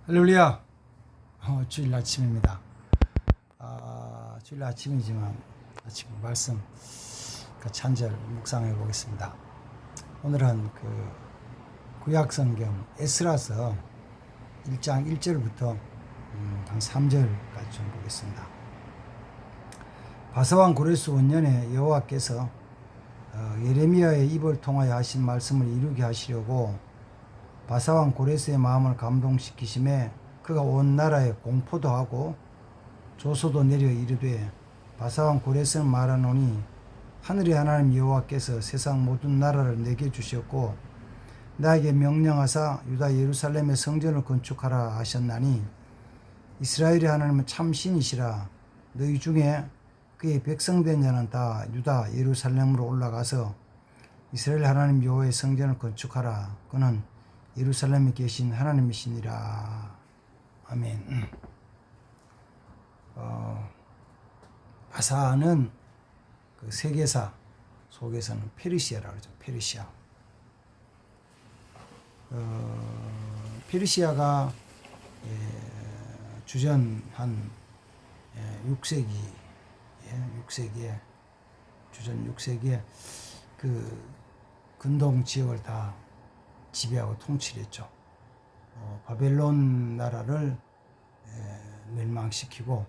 할렐루야. 주일 아침입니다. 주일 아침이지만 아침 말씀 같이 한 절 묵상해 보겠습니다. 오늘은 구약 성경 에스라서 1장 1절부터 한 3절까지 좀 보겠습니다. 바사왕 고레스 원년에 여호와께서 예레미야의 입을 통하여 하신 말씀을 이루게 하시려고 바사왕 고레스의 마음을 감동시키심에 그가 온 나라에 공포도 하고 조소도 내려 이르되, 바사왕 고레스는 말하노니 하늘의 하나님 여호와께서 세상 모든 나라를 내게 주셨고 나에게 명령하사 유다 예루살렘의 성전을 건축하라 하셨나니, 이스라엘의 하나님은 참 신이시라. 너희 중에 그의 백성된 자는 다 유다 예루살렘으로 올라가서 이스라엘 하나님 여호와의 성전을 건축하라. 그는 예루살렘에 계신 하나님이시니라. 아멘. 바사는 그 세계사 속에서는 페르시아라고 그러죠. 페르시아. 페르시아가 주전 한 6세기, 6세기에 주전 6세기에 그 근동 지역을 다 지배하고 통치를 했죠. 바벨론 나라를 멸망시키고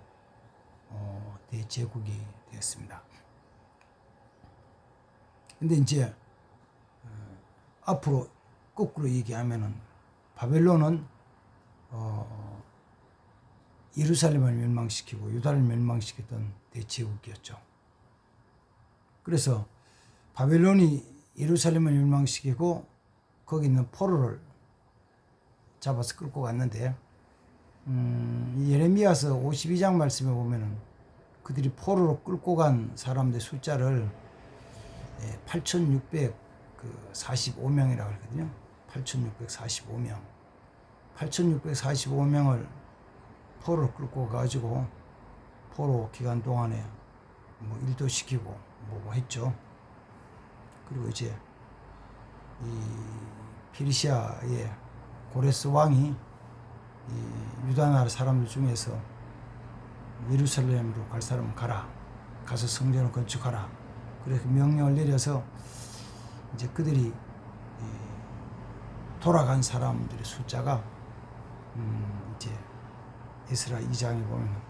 대제국이 되었습니다. 근데 이제 앞으로 거꾸로 얘기하면은 바벨론은 예루살렘을 멸망시키고 유다를 멸망시켰던 대제국이었죠. 그래서 바벨론이 예루살렘을 멸망시키고 거기 있는 포로를 잡아서 끌고 갔는데, 예레미야서 52장 말씀에 보면은 그들이 포로로 끌고 간 사람들의 숫자를 8,645명이라고 하거든요. 8,645명. 8,645명을 포로로 끌고 가지고 포로 기간 동안에 뭐 일도 시키고 뭐 했죠. 그리고 이제 이 페르시아의 고레스 왕이 이 유다 나라 사람들 중에서 예루살렘으로 갈 사람은 가라, 가서 성전을 건축하라, 그렇게 명령을 내려서 이제 그들이 돌아간 사람들의 숫자가 이제 에스라 2장에 보면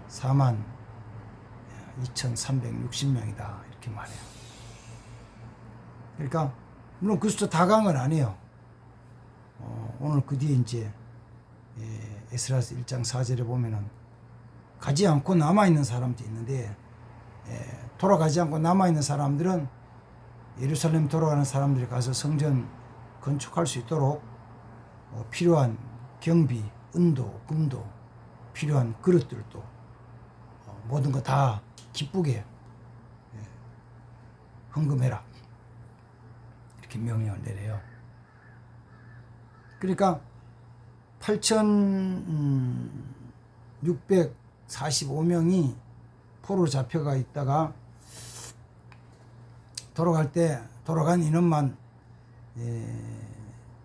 42,360명이다 이렇게 말해요. 그러니까 물론 그 숫자 다 간 건 아니에요. 오늘 그 뒤에 이제 에스라서 1장 4절에 보면은 가지 않고 남아있는 사람도 있는데, 돌아가지 않고 남아있는 사람들은 예루살렘 돌아가는 사람들이 가서 성전 건축할 수 있도록 필요한 경비, 은도, 금도, 필요한 그릇들도 모든 거 다 기쁘게 헌금해라 이렇게 명령을 내려요. 그러니까 8,645명이 포로로 잡혀가 있다가 돌아간 인원만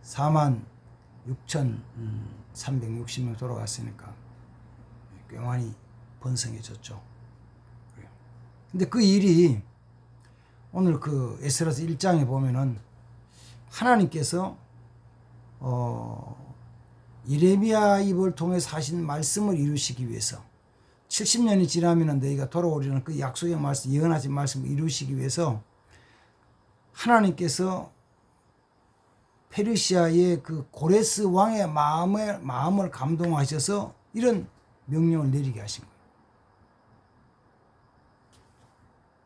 46,360명 돌아갔으니까 꽤 많이 번성해졌죠. 근데 그 일이 오늘 그 에스라서 1장에 보면은 하나님께서 예레미야 입을 통해서 하신 말씀을 이루시기 위해서 70년이 지나면 너희가 돌아오리라는 그 약속의 말씀, 예언하신 말씀을 이루시기 위해서 하나님께서 페르시아의 그 고레스 왕의 마음을 감동하셔서 이런 명령을 내리게 하신 거예요.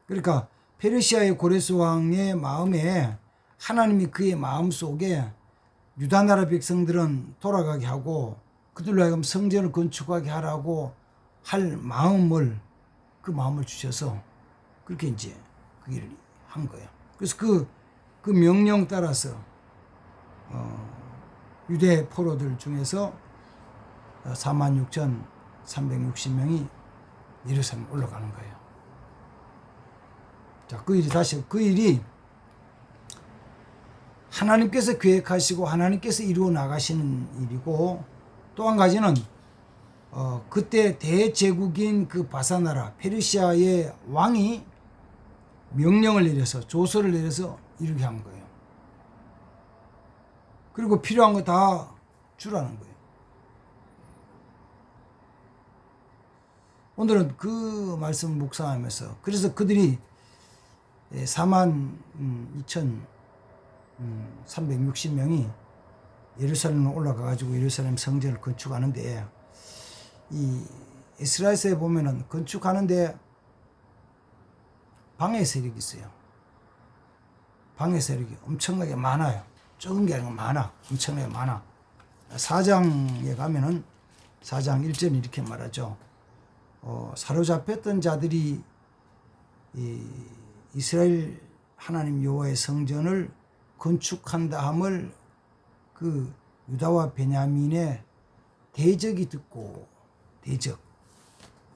그러니까 페르시아의 고레스 왕의 마음에 하나님이 그의 마음 속에 유다 나라 백성들은 돌아가게 하고 그들로 하여금 성전을 건축하게 하라고 할 그 마음을 주셔서 그렇게 이제 그 일을 한 거예요. 그래서 그 명령 따라서 유대 포로들 중에서 46,360명이 예루살렘 올라가는 거예요. 자, 그 일이 하나님께서 계획하시고 하나님께서 이루어 나가시는 일이고, 또 한 가지는 그때 대제국인 그 바사나라 페르시아의 왕이 명령을 내려서 조서를 내려서 이렇게 한 거예요. 그리고 필요한 거 다 주라는 거예요. 오늘은 그 말씀을 묵상하면서 그래서 그들이 42,360명이 예루살렘에 올라가 가지고 예루살렘 성전을 건축하는데 이 이스라엘서에 보면은 건축하는데 방해 세력이 있어요. 방해 세력이 엄청나게 많아요. 적은 게 아니고 많아. 엄청나게 많아. 4장에 가면은 4장 1절이 이렇게 말하죠. 사로잡혔던 자들이 이스라엘 하나님 여호와의 성전을 건축한다 함을 그 유다와 베냐민의 대적이 듣고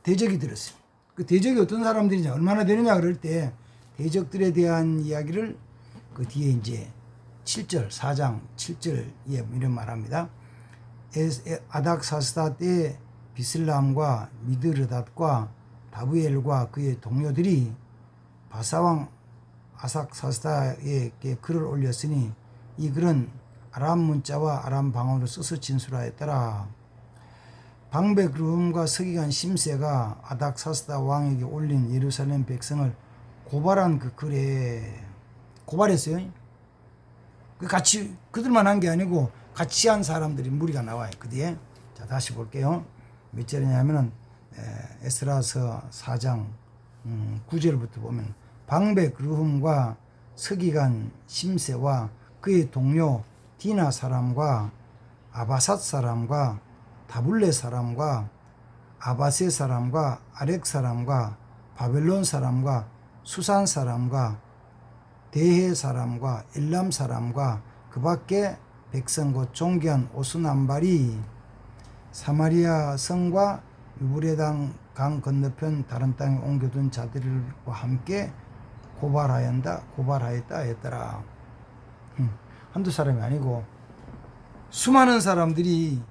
대적이 들었어요. 그 대적이 어떤 사람들이냐 얼마나 되느냐 그럴 때 대적들에 대한 이야기를 그 뒤에 이제 7절 4장 7절에 이런 말합니다. 아닥사스다 때 비슬람과 미드르닷과 다브엘과 그의 동료들이 바사왕 아삭사스다에게 글을 올렸으니 이 글은 아람 문자와 아람 방언으로 써서 진술하였더라. 방백 르훔과 서기관 심세가 아닥사스다 왕에게 올린 예루살렘 백성을 고발한 그 글에 고발했어요. 그 같이 그들만 한 게 아니고 같이 한 사람들이 무리가 나와요. 그 뒤에 자 다시 볼게요. 몇 절이냐면은 에스라서 4장 9절부터 보면 방백 르훔과 서기관 심세와 그의 동료 디나 사람과 아바삿 사람과 다블레 사람과 아바세 사람과 아렉 사람과 바벨론 사람과 수산 사람과 대해 사람과 엘람 사람과 그 밖에 백성 곧 존귀한 오스남발이 사마리아 성과 유브레당 강 건너편 다른 땅에 옮겨둔 자들과 함께 고발하였다 했더라. 한두 사람이 아니고 수많은 사람들이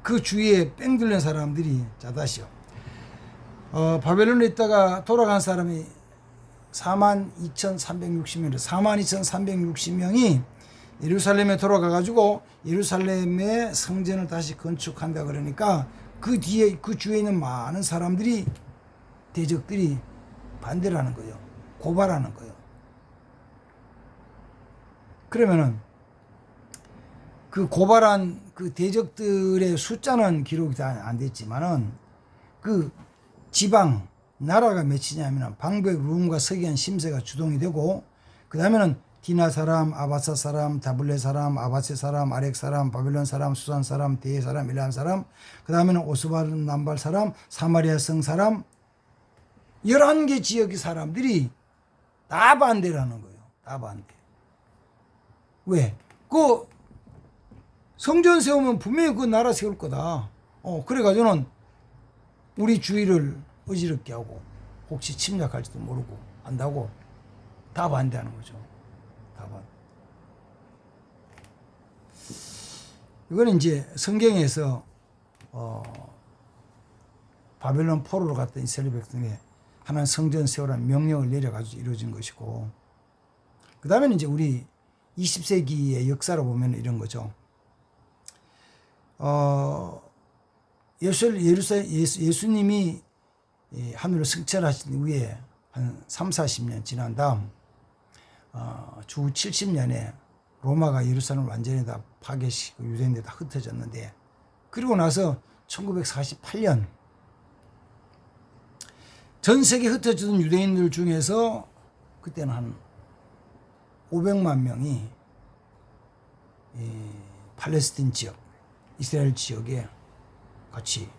그 주위에 뺑들린 사람들이 자 다시요. 바벨론에 있다가 돌아간 사람이 42,360명 42,360명이 예루살렘에 돌아가 가지고 예루살렘의 성전을 다시 건축한다 그러니까 그 뒤에 그 주위에 있는 많은 사람들이 대적들이 반대를 하는 거예요. 고발하는 거예요. 그러면은 그 고발한 그 대적들의 숫자는 기록이 다 안 됐지만은 그 지방 나라가 몇이냐면 방백 르훔과 서기관 심세가 주동이 되고 그 다음에는 디나 사람, 아바사 사람, 다블레 사람, 아바세 사람, 아렉 사람, 바벨론 사람, 수산 사람, 대해 사람, 일람 사람, 그 다음에는 오스발 남발 사람, 사마리아 성 사람 11개 지역의 사람들이 다 반대를 하는 거예요. 다 반대. 왜? 그 성전 세우면 분명히 그 나라 세울 거다. 그래가지고는 우리 주위를 어지럽게 하고 혹시 침략할지도 모르고 한다고 다 반대하는 거죠. 다 반대. 이거는 이제 성경에서 바벨론 포로로 갔던 이스라엘 백성에 하나님 성전 세우라는 명령을 내려가지고 이루어진 것이고 그 다음에는 이제 우리 20세기의 역사로 보면 이런 거죠. 예수님이 하늘로 승천하신 후에 한 3, 40년 지난 다음 주 70년에 로마가 예루살렘을 완전히 다 파괴시키고 유대인들이 다 흩어졌는데 그리고 나서 1948년 전 세계 흩어졌던 유대인들 중에서 그때는 한 500만 명이 팔레스틴 지역, 이스라엘 지역에 같이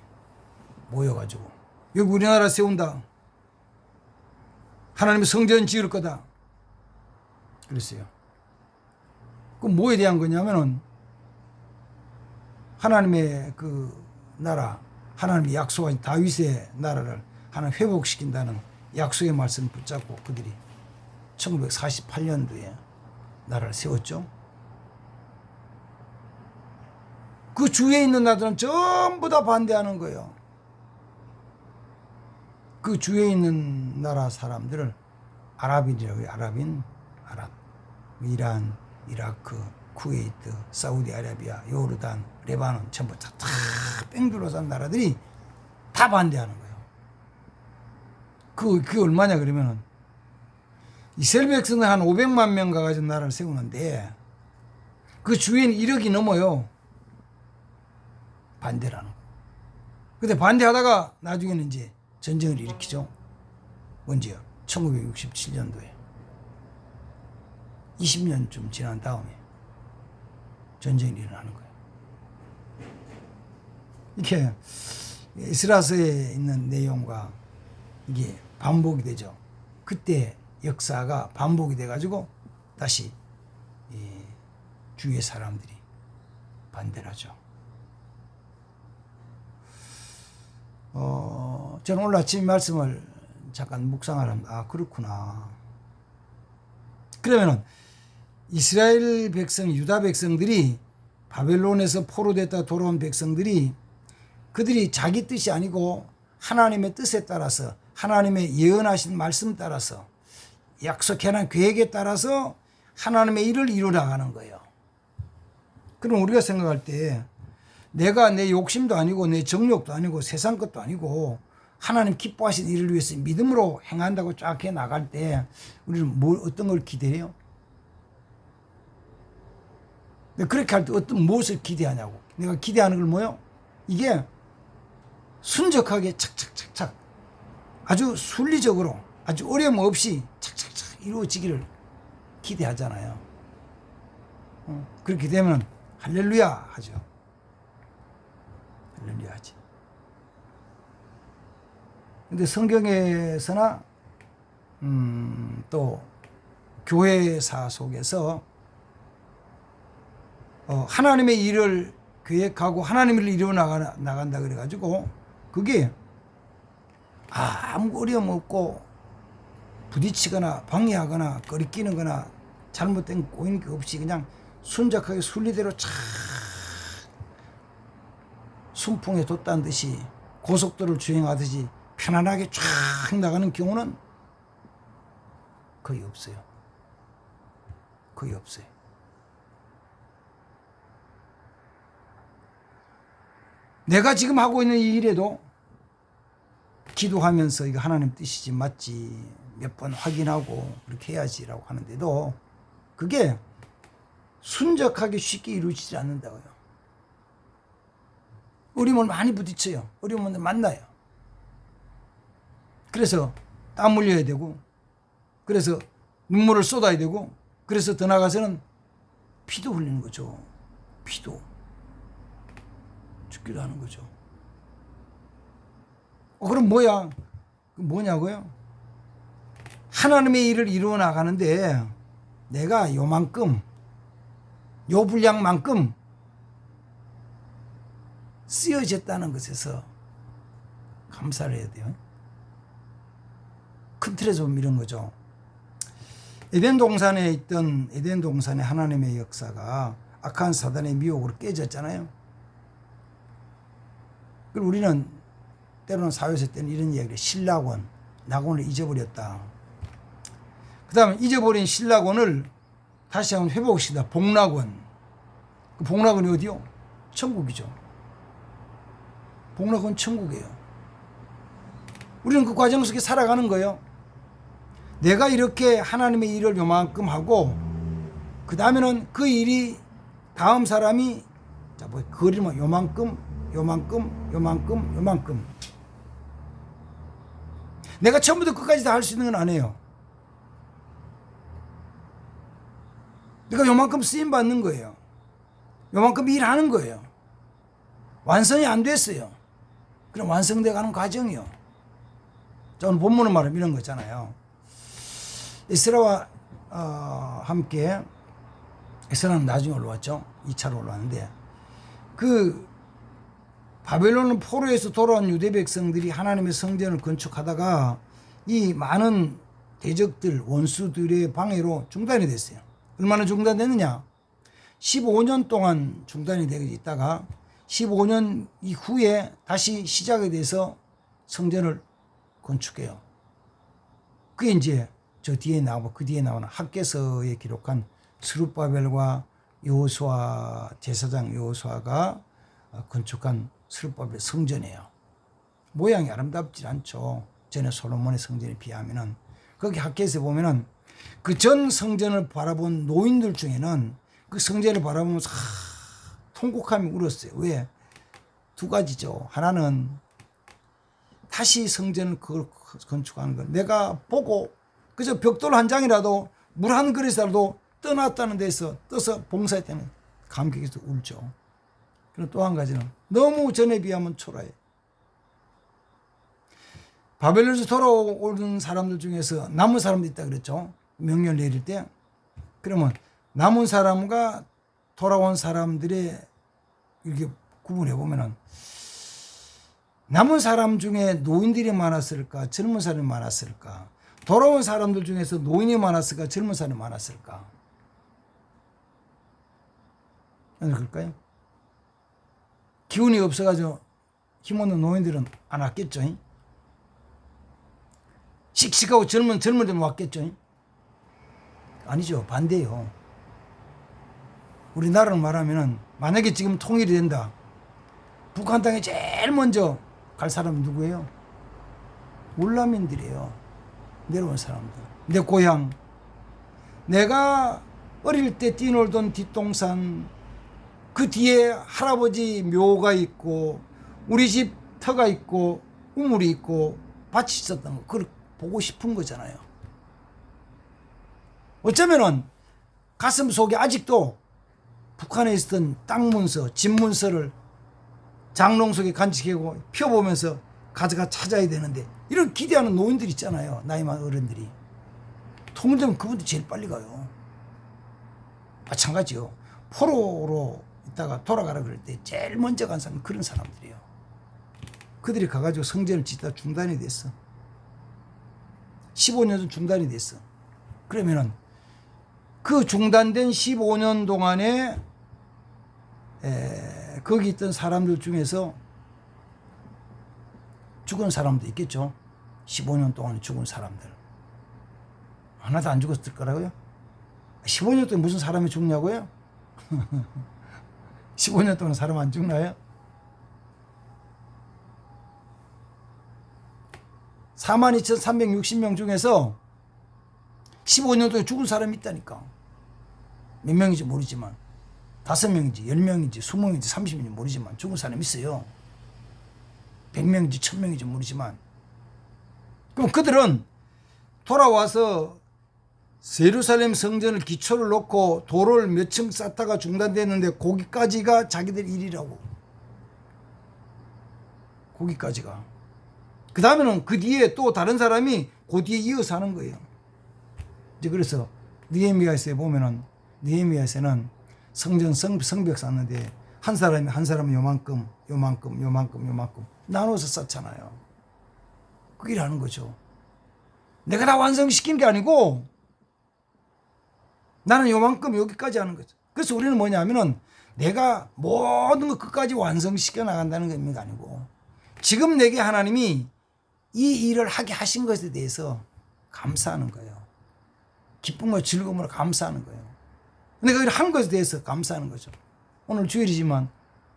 모여가지고 여기 우리나라 세운다. 하나님의 성전 지을 거다. 그랬어요. 그 뭐에 대한 거냐면은 하나님의 그 나라, 하나님의 약속한 다윗의 나라를 하나님 회복시킨다는 약속의 말씀을 붙잡고 그들이 1948년도에 나라를 세웠죠. 그 주위에 있는 나라들은 전부 다 반대하는 거예요. 그 주위에 있는 나라 사람들을 아랍인이라고 해요. 아랍. 이란, 이라크, 쿠웨이트, 사우디아라비아, 요르단, 레바논 전부 다 뺑둘러싼 나라들이 다 반대하는 거예요. 그게 얼마냐 그러면은 이스라엘 백성은 한 500만 명 가지고 나라를 세우는데 그 주위에는 1억이 넘어요. 반대라는 거예요. 근데 반대하다가 나중에는 이제 전쟁을 일으키죠. 언제요? 1967년도에. 20년쯤 지난 다음에 전쟁이 일어나는 거예요. 이렇게 이스라엘서에 있는 내용과 이게 반복이 되죠. 그때 역사가 반복이 돼가지고 다시 주위의 사람들이 반대를 하죠. 저는 오늘 아침 말씀을 잠깐 묵상을 합니다. 아, 그렇구나. 그러면은 이스라엘 백성, 유다 백성들이 바벨론에서 포로됐다 돌아온 백성들이 그들이 자기 뜻이 아니고 하나님의 뜻에 따라서 하나님의 예언하신 말씀 따라서 약속해놓은 계획에 따라서 하나님의 일을 이루어 나가는 거예요. 그럼 우리가 생각할 때 내가 내 욕심도 아니고 내 정욕도 아니고 세상 것도 아니고 하나님 기뻐하신 일을 위해서 믿음으로 행한다고 쫙 해 나갈 때 우리는 어떤 걸 기대해요? 그렇게 할 때 어떤 무엇을 기대하냐고. 내가 기대하는 걸 뭐요? 이게 순적하게 착착착착 아주 순리적으로 아주 어려움 없이 착착착 이루어지기를 기대하잖아요. 그렇게 되면 할렐루야 하죠. 할렐루야 하지. 근데 성경에서나 또 교회사 속에서 하나님의 일을 계획하고 하나님의 일을 이루어 나간다 그래가지고 그게 아무 어려움 없고 부딪히거나 방해하거나 거리끼는 거나 잘못된 꼬이는 게 없이 그냥 순적하게 순리대로 쫙 순풍에 돛단 듯이 고속도로를 주행하듯이 편안하게 쫙 나가는 경우는 거의 없어요. 거의 없어요. 내가 지금 하고 있는 이 일에도 기도하면서 이거 하나님 뜻이지 맞지 몇 번 확인하고 그렇게 해야지라고 하는데도 그게 순적하게 쉽게 이루어지지 않는다고요. 어려움을 많이 부딪혀요. 어려움을 만나요. 그래서 땀 흘려야 되고 그래서 눈물을 쏟아야 되고 그래서 더 나가서는 피도 흘리는 거죠. 피도 죽기도 하는 거죠. 그럼 뭐냐고요? 하나님의 일을 이루어 나가는데 내가 요만큼 요 분량만큼 쓰여졌다는 것에서 감사를 해야 돼요. 큰 틀에서 보면 이런 거죠. 에덴 동산에 있던 에덴 동산의 하나님의 역사가 악한 사단의 미혹으로 깨졌잖아요. 그리고 우리는 때로는 사회에서 때는 이런 이야기를 신락원, 낙원을 잊어버렸다. 그 다음에 잊어버린 신락원을 다시 한번 회복시키다. 복락원. 그 복락원이 어디요? 천국이죠. 복락원 천국이에요. 우리는 그 과정 속에 살아가는 거예요. 내가 이렇게 하나님의 일을 요만큼 하고 그 다음에는 그 일이 다음 사람이 그림은 요만큼 내가 처음부터 끝까지 다 할 수 있는 건 아니에요. 내가 요만큼 쓰임 받는 거예요. 요만큼 일하는 거예요. 완성이 안 됐어요. 그럼 완성돼 가는 과정이요. 저는 본문을 말하면 이런 거잖아요. 이스라와 함께 이스라는 나중에 올라왔죠. 2차로 올라왔는데 그 바벨론 포로에서 돌아온 유대 백성들이 하나님의 성전을 건축하다가 이 많은 대적들 원수들의 방해로 중단이 됐어요. 얼마나 중단됐느냐? 15년 동안 중단이 되어 있다가 15년 이후에 다시 시작에 대해서 성전을 건축해요. 그게 이제 저 뒤에 나오고 그 뒤에 나오는 학개서에 기록한 스룹바벨과 여호수아 제사장 여호수아가 건축한 스룹바벨 성전이에요. 모양이 아름답지 않죠. 전에 솔로몬의 성전에 비하면은. 거기 학개서에 보면은 그 전 성전을 바라본 노인들 중에는 그 성전을 바라보면서 통곡하며 울었어요. 왜? 두 가지죠. 하나는 다시 성전을 그걸 건축하는 거. 내가 보고 그저 벽돌 한 장이라도 물 한 그릇이라도 떠났다는 데서 떠서 봉사했다는 감격에서 울죠. 그리고 또 한 가지는 너무 전에 비하면 초라해. 바벨론에서 돌아오는 사람들 중에서 남은 사람도 있다 그랬죠. 명령 내릴 때. 그러면 남은 사람과 돌아온 사람들의 이렇게 구분해 보면은 남은 사람 중에 노인들이 많았을까, 젊은 사람이 많았을까? 돌아온 사람들 중에서 노인이 많았을까, 젊은 사람이 많았을까? 그럴까요? 기운이 없어가지고 힘없는 노인들은 안 왔겠죠. 씩씩하고 젊은이들은 왔겠죠. 아니죠. 반대요. 우리나라로 말하면은 만약에 지금 통일이 된다. 북한 땅에 제일 먼저 갈 사람은 누구예요? 월남민들이에요. 내려온 사람들. 내 고향. 내가 어릴 때 뛰놀던 뒷동산, 그 뒤에 할아버지 묘가 있고 우리 집 터가 있고 우물이 있고 밭이 있었던 거, 그걸 보고 싶은 거잖아요. 어쩌면은 가슴 속에 아직도 북한에 있었던 땅 문서, 집 문서를 장롱 속에 간직하고 펴보면서 가져가 찾아야 되는데, 이런 기대하는 노인들 있잖아요. 나이 많은 어른들이. 통일되면 그분들 제일 빨리 가요. 마찬가지요. 포로로 있다가 돌아가라 그럴 때 제일 먼저 간 사람은 그런 사람들이에요. 그들이 가가지고 성전을 짓다 중단이 됐어. 15년 전 중단이 됐어. 그러면은 그 중단된 15년 동안에 거기 있던 사람들 중에서 죽은 사람도 있겠죠. 15년 동안에 죽은 사람들. 하나도 안 죽었을 거라고요? 15년 동안 무슨 사람이 죽냐고요? 15년 동안 사람 안 죽나요? 42,360명 중에서 15년 동안 죽은 사람이 있다니까. 몇 명인지 모르지만 5명인지 10명인지 20명인지 30명인지 모르지만 죽은 사람이 있어요. 100명인지 1000명인지 모르지만. 그럼 그들은 돌아와서 예루살렘 성전을 기초를 놓고 돌을 몇 층 쌓다가 중단됐는데 거기까지가 자기들 일이라고. 거기까지가. 그 다음에는 그 뒤에 또 다른 사람이 그 뒤에 이어서 하는 거예요. 이제 그래서 느헤미야서에 보면은, 느헤미야서는 성전 성벽 쌓는데 한 사람은 요만큼 나눠서 쌓잖아요. 그 일을 하는 거죠. 내가 다 완성시킨 게 아니고 나는 요만큼 여기까지 하는 거죠. 그래서 우리는 뭐냐면은 내가 모든 것 끝까지 완성시켜 나간다는 의미가 아니고, 지금 내게 하나님이 이 일을 하게 하신 것에 대해서 감사하는 거예요. 기쁨과 즐거움으로 감사하는 거예요. 내가 일을 한 것에 대해서 감사하는 거죠. 오늘 주일이지만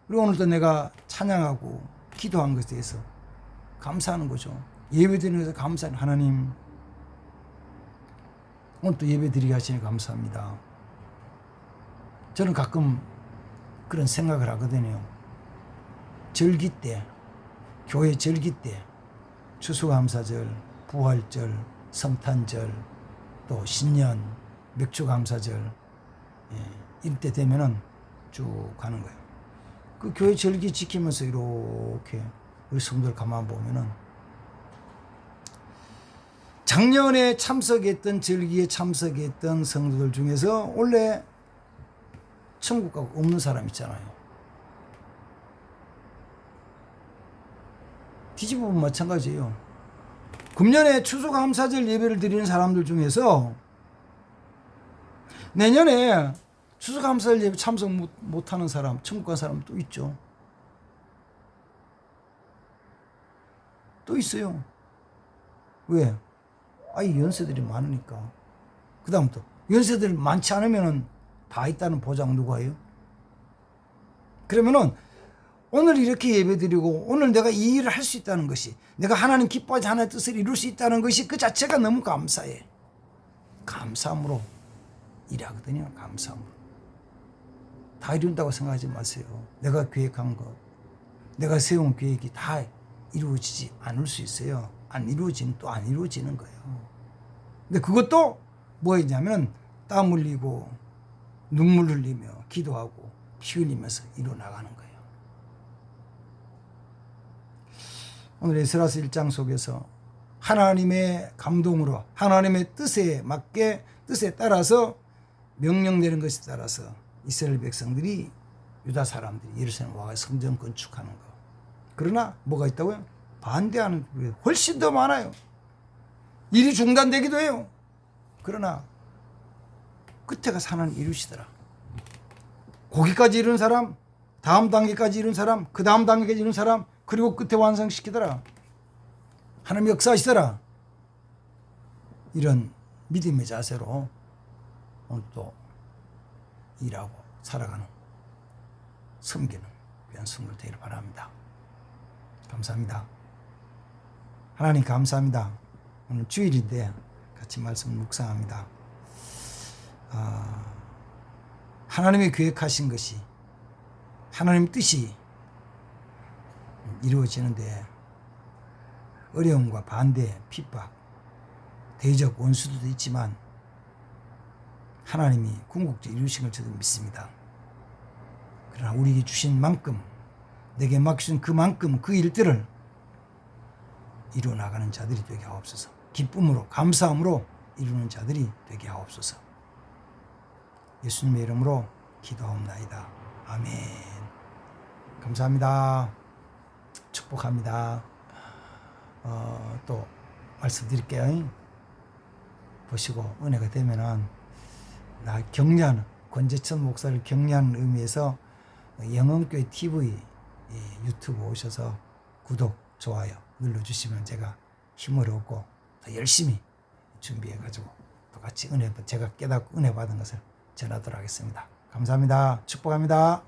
그리고 오늘도 내가 찬양하고 기도한 것에 대해서 감사하는 거죠. 예배드리는 것에 감사하는 하나님, 오늘 또 예배드리게 하시니 감사합니다. 저는 가끔 그런 생각을 하거든요. 절기 때, 교회 절기 때, 추수감사절, 부활절, 성탄절, 또 신년, 맥주감사절, 이럴 때 되면은 쭉 가는 거예요. 그 교회 절기 지키면서 이렇게 우리 성도들 가만 보면은 작년에 참석했던, 절기에 참석했던 성도들 중에서 원래 천국 가고 없는 사람 있잖아요. 뒤집어보면 마찬가지예요. 금년에 추수감사절 예배를 드리는 사람들 중에서 내년에 추수감사절 예배 참석 못하는 사람, 천국 간 사람 또 있죠. 또 있어요. 왜? 아이 연세들이 많으니까. 그 다음 또 연세들 많지 않으면은 다 있다는 보장 누가 해요? 그러면은 오늘 이렇게 예배드리고 오늘 내가 이 일을 할 수 있다는 것이, 내가 하나님 기뻐하지 하나님의 뜻을 이룰 수 있다는 것이 그 자체가 너무 감사해. 감사함으로 일하거든요. 감사함으로. 다 이룬다고 생각하지 마세요. 내가 계획한 것, 내가 세운 계획이 다 이루어지지 않을 수 있어요. 안 이루어지는 또 안 이루어지는 거예요. 근데 그것도 뭐였냐면 땀 흘리고 눈물 흘리며 기도하고 피 흘리면서 이루어나가는 거예요. 오늘 에스라서 1장 속에서 하나님의 감동으로 하나님의 뜻에 맞게 뜻에 따라서 명령 내린 것에 따라서 이스라엘 백성들이 유다 사람들이 예루살렘 와서 성전 건축하는 거. 그러나 뭐가 있다고요? 반대하는 게 훨씬 더 많아요. 일이 중단되기도 해요. 그러나 끝에 가서 하나님 이루시더라. 거기까지 이룬 사람, 다음 단계까지 이룬 사람, 그 다음 단계까지 이룬 사람, 그리고 끝에 완성시키더라. 하나님 역사하시더라. 이런 믿음의 자세로 오늘 또 일하고 살아가는, 섬기는 귀한 성도들 되기를 바랍니다. 감사합니다. 하나님 감사합니다. 오늘 주일인데 같이 말씀을 묵상합니다. 하나님이 계획하신 것이, 하나님 뜻이 이루어지는데 어려움과 반대, 핍박, 대적 원수도 있지만 하나님이 궁극적으로 이루신 걸 저도 믿습니다. 그러나 우리에게 주신 만큼, 내게 맡기신 그만큼 그 일들을 이루어 나가는 자들이 되게 하옵소서. 기쁨으로, 감사함으로 이루는 자들이 되게 하옵소서. 예수님의 이름으로 기도하옵나이다. 아멘. 감사합니다. 축복합니다. 또 말씀드릴게요. 보시고 은혜가 되면은 나 격려하는, 권재천 목사를 격려하는 의미에서 영흥교회 TV 유튜브 오셔서 구독, 좋아요 눌러주시면 제가 힘을 얻고 더 열심히 준비해가지고 또 같이 은혜, 제가 깨닫고 은혜 받은 것을 전하도록 하겠습니다. 감사합니다. 축복합니다.